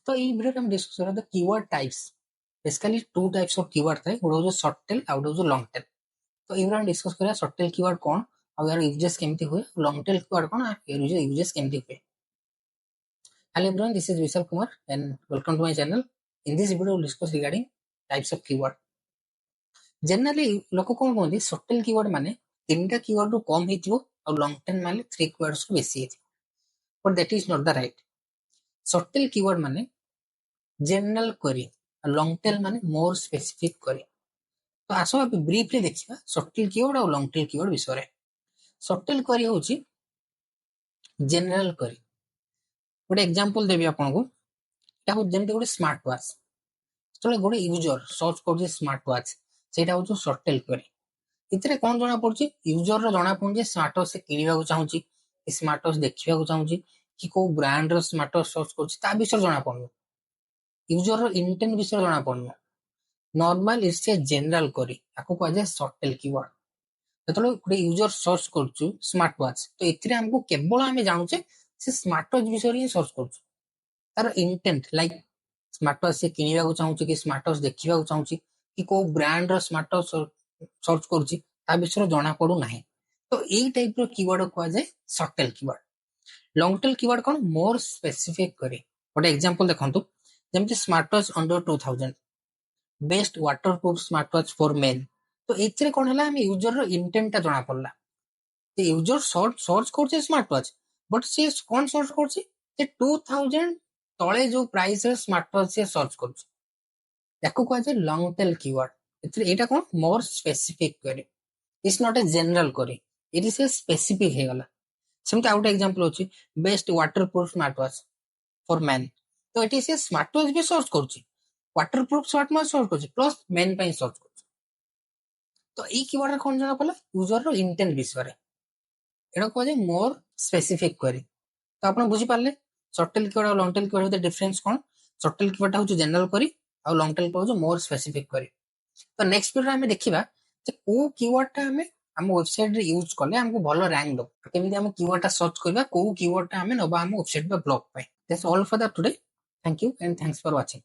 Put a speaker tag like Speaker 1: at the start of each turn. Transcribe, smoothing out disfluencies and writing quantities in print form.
Speaker 1: तो এই ভিডিওতে আমি ডিসকাস করব the keyword types. Basically two types of keyword थाए, गोटे हूँ सर्ट टेल आउ गोटे हूँ लॉन्ग टेल। तो ये हम डिस्कस करिया सर्ट टेल कीवर्ड कौन और यार यूजेस केमती हुए, लॉन्ग टेल कीवर्ड कौन और यूजेस केमती हुए। Hello everyone, this is Vishal Kumar and welcome to my channel. In this video will discuss regarding types of keyword. Generally लोक कौन कहते सर्ट टेल कीवर्ड माने तीनटा कीवर्ड रु कम हेतिबो और लॉन्ग टेल माने थ्री कीवर्ड्स रु बेसी हेतिबो, but that is not the right. Short tail keyword माने जनरल करी, लॉन्ग टेल माने मोर स्पेसिफिक करी। तो आसो आप ब्रीफली देखिबा सर्ट टेल कीवर्ड और लॉन्ग टेल कीवर्ड विषय रे। सर्ट टेल करी होची जनरल करी। गोटे एग्जांपल देबी आपनको, एटा हो जेंते गोटे स्मार्ट वॉच। तो गोटे यूजर सर्च करछि स्मार्ट वॉच, सेटा हो सर्ट टेल करी। इतरे कोन जणा पड़छि, यूजर रो जणा पड़छि स्मार्ट वॉच से किनिबा को चाहूछि, स्मार्ट वॉच देखिबा को चाहूछि कि को ब्रांड रो स्मार्ट वॉच सर्च करछि ता विषय जणा पड़नु। यूजर रो इंटेंट विषय जणा पड़नु। नॉर्मल इज ए जनरल करी, आको कह जाय सर्ट टेल कीवर्ड। जेतलो गोटे यूजर सर्च करछु स्मार्ट वॉच, तो एथिरे हमको केवल हमें जानूचे से स्मार्ट वॉच विषय रे सर्च करछु। तार इंटेंट लाइक स्मार्ट वॉच से किनिबा को चाहूछि कि स्मार्ट वॉच देखिबा को चाहूछि कि को ब्रांड रो स्मार्ट वॉच सर्च करछि ता विषय जणा पड़ू नाही। तो एई टाइप रो कीवर्ड कह जाय short tail keyword. Long tail keyword कोन मोर स्पेसिफिक करे। गोटे एग्जांपल देखंतु, जेमति smart watch under 2000, best waterproof smart watch for men. तो एथिरे कोन हला हम यूजर रो इंटेंट ता जणा पड़ला। तो यूजर सर्च करछे स्मार्ट वॉच, बट से कोन सर्च करछे जे 2000 तळे जो प्राइस रे स्मार्ट वॉच से सर्च करछे, याको कह जाय लॉन्ग टेल कीवर्ड। एथिरे एटा कोन मोर स्पेसिफिक करे, इट्स नॉट ए जनरल करे, इट इज ए स्पेसिफिक हे गला। सेमति आउट एग्जांपल होची best waterproof smart watch for man. तो it is a smart watch भी सर्च करछी, वाटरप्रूफ स्मार्ट वॉच सर्च करछी प्लस मैन पई सर्च करछी। तो ई कीवर्ड रे कोन जणा पला यूजर रो इंटेंट विषय रे, एटा कह जाय मोर स्पेसिफिक करे। तो आपण बुझी पारले सर्ट टेल कीवर्ड और long tail keyword with difference कोन। सर्ट टेल कीवर्ड होची जनरल करी और long tail keyword more specific करी। तो नेक्स्ट वीडियो में देखिबा जे को कीवर्ड टा हमें हम वेबसाइट रे यूज करले हमको भलो रैंक दो, केमिति हम कीवर्ड टा सर्च करबा, को कीवर्ड टा हमें नबा हम वेबसाइट पे ब्लॉग पे। That's all for the today. Thank you and thanks for watching.